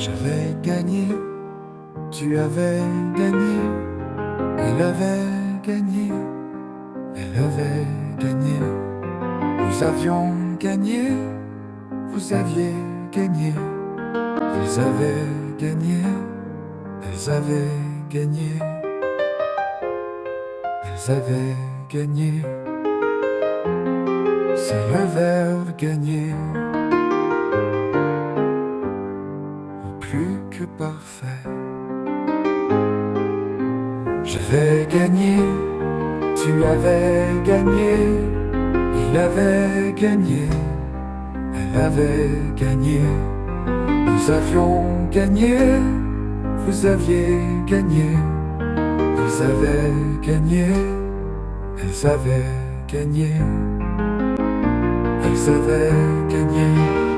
J'avais gagné, tu avais gagné, il avait gagné, elle avait gagné. Nous avions gagné, vous aviez gagné, ils avaient gagné, elles avaient gagné, elles avaient gagné. C'est le verbe gagner, plus que parfait. J'avais gagné, tu avais gagné, il avait gagné, elle avait gagné. Nous avions gagné, vous aviez gagné, ils avaient gagné, elles avaient gagné, elles avaient gagné.